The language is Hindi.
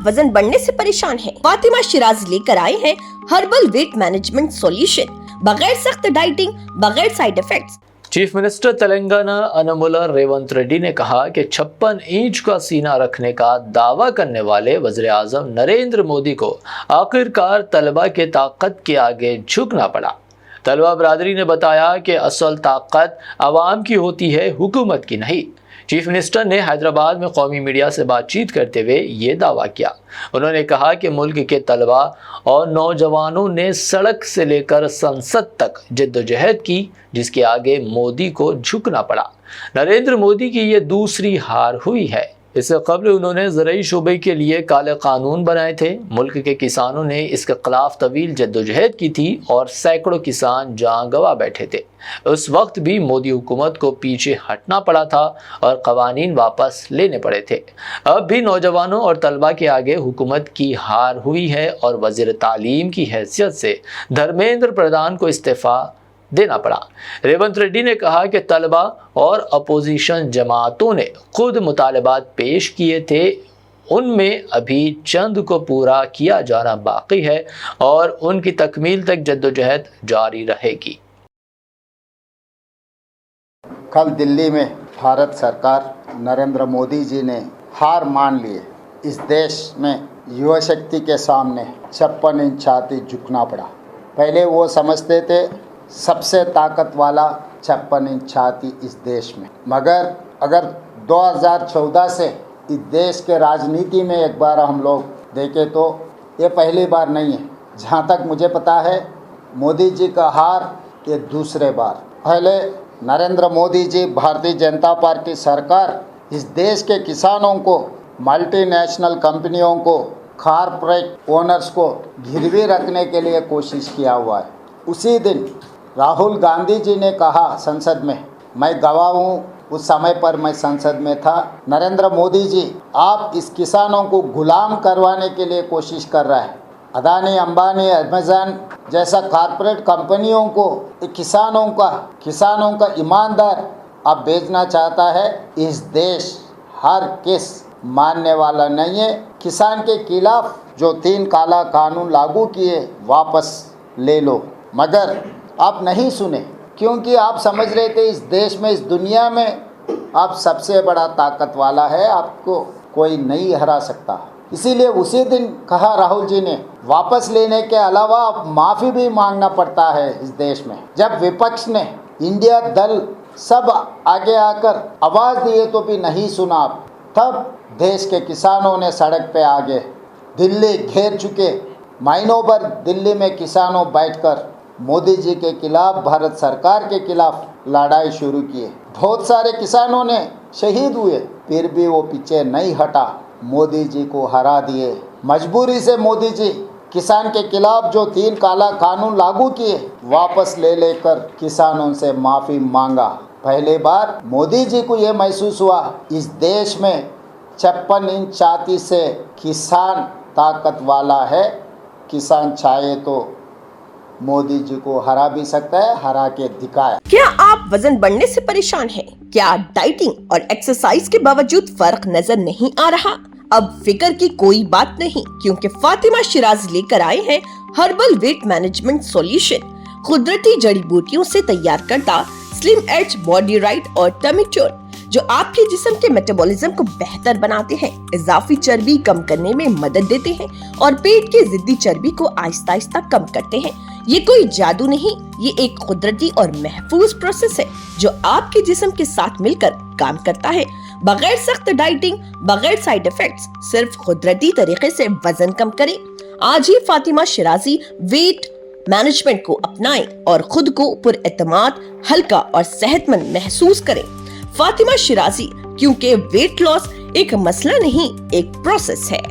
वजन बढ़ने से परेशान हैं? फातिमा शिराजी लेकर आए हैं हर्बल वेट मैनेजमेंट सॉल्यूशन, बगैर सख्त डाइटिंग, बगैर side effects. Chief minister Telangana Anumula Revanth Reddy ने कहा कि 56 इंच का सीना रखने का दावा करने वाले वज़ीर आज़म नरेंद्र मोदी को आखिरकार तलबा के ताकत के आगे झुकना पड़ा। तलबा बरादरी ने बताया कि असल ताकत आवाम की होती है, हुकूमत की नहीं। चीफ मिनिस्टर ने हैदराबाद में कौमी मीडिया से बातचीत करते हुए ये दावा किया। उन्होंने कहा कि मुल्क के तलबा और नौजवानों ने सड़क से लेकर संसद तक जद्दोजहद की, जिसके आगे मोदी को झुकना पड़ा। नरेंद्र मोदी की ये दूसरी हार हुई है। इससे कबल उन्होंने ज़राई शोबे के लिए काले कानून बनाए थे। मुल्क के किसानों ने इसके खिलाफ तवील जद्दोजहद की थी और सैकड़ों किसान जान गंवा बैठे थे। उस वक्त भी मोदी हुकूमत को पीछे हटना पड़ा था और कवानीन वापस लेने पड़े थे। अब भी नौजवानों और तलबा के आगे हुकूमत की हार हुई है और वज़ीर तालीम की हैसियत से धर्मेंद्र प्रधान को इस्तीफ़ा देना पड़ा। रेवंत रेड्डी ने कहा कि तलबा और अपोजिशन जमातों ने खुद मुतालबात पेश किए थे, उनमें अभी चंद को पूरा किया जाना बाकी है और उनकी तकमील तक जद्दोजहद जारी रहेगी। कल दिल्ली में भारत सरकार नरेंद्र मोदी जी ने हार मान लिए। इस देश में युवा शक्ति के सामने 56 इंच छाती झुकना पड़ा। पहले वो समझते थे सबसे ताकत वाला 56 इंच छाती इस देश में, मगर अगर 2014 से इस देश के राजनीति में एक बार हम लोग देखें तो ये पहली बार नहीं है। जहाँ तक मुझे पता है मोदी जी का हार ये दूसरे बार। पहले नरेंद्र मोदी जी, भारतीय जनता पार्टी सरकार इस देश के किसानों को, मल्टीनेशनल कंपनियों को, कॉरपोरेट ओनर्स को गिरवी रखने के लिए कोशिश किया हुआ है। उसी दिन राहुल गांधी जी ने कहा संसद में, मैं गवाह हूँ, उस समय पर मैं संसद में था, नरेंद्र मोदी जी आप इस किसानों को गुलाम करवाने के लिए कोशिश कर रहा है। अदानी, अंबानी, अमेज़न जैसा कॉरपोरेट कंपनियों को किसानों का ईमानदार अब बेचना चाहता है। इस देश हर किस मानने वाला नहीं है। किसान के खिलाफ जो 3 काला कानून लागू किए वापस ले लो, मगर आप नहीं सुने, क्योंकि आप समझ रहे थे इस देश में, इस दुनिया में आप सबसे बड़ा ताकत वाला है, आपको कोई नहीं हरा सकता। इसीलिए उसी दिन कहा राहुल जी ने, वापस लेने के अलावा अब माफ़ी भी मांगना पड़ता है इस देश में। जब विपक्ष ने, इंडिया दल सब आगे आकर आवाज़ दिए तो भी नहीं सुना आप। तब देश के किसानों ने सड़क पे आगे दिल्ली घेर चुके, महीनों भर दिल्ली में किसानों बैठकर मोदी जी के खिलाफ, भारत सरकार के खिलाफ लड़ाई शुरू किए। बहुत सारे किसानों ने शहीद हुए, फिर भी वो पीछे नहीं हटा, मोदी जी को हरा दिए। मजबूरी से मोदी जी किसान के खिलाफ जो 3 काला कानून लागू किए वापस ले लेकर किसानों से माफ़ी मांगा। पहली बार मोदी जी को ये महसूस हुआ इस देश में 56 इंच छाती से किसान ताकत वाला है। किसान चाहे तो मोदी जी को हरा भी सकता है, हरा के दिखाया। क्या आप वजन बढ़ने से परेशान हैं? क्या डाइटिंग और एक्सरसाइज के बावजूद फर्क नजर नहीं आ रहा? अब फिक्र की कोई बात नहीं, क्योंकि फातिमा शिराजी लेकर आए हैं हर्बल वेट मैनेजमेंट सॉल्यूशन, कुदरती जड़ी बूटियों से तैयार करता स्लिम एज बॉडी राइट और टमी टोन, जो आपके जिस्म के मेटाबॉलिज्म को बेहतर बनाते हैं, इजाफी चर्बी कम करने में मदद देते हैं और पेट की जिद्दी चर्बी को आहिस्ता आहिस्ता कम करते हैं। ये कोई जादू नहीं, ये एक कुदरती और महफूज प्रोसेस है जो आपके जिस्म के साथ मिलकर काम करता है, बगैर सख्त डाइटिंग, बगैर साइड इफेक्ट्स, सिर्फ कुदरती तरीके से वजन कम करें। आज ही फातिमा शिराजी वेट मैनेजमेंट को अपनाएं और खुद को पुरएतमाद, हल्का और सेहतमंद महसूस करें। फातिमा शिराजी, क्योंकि वेट लॉस एक मसला नहीं, एक प्रोसेस है।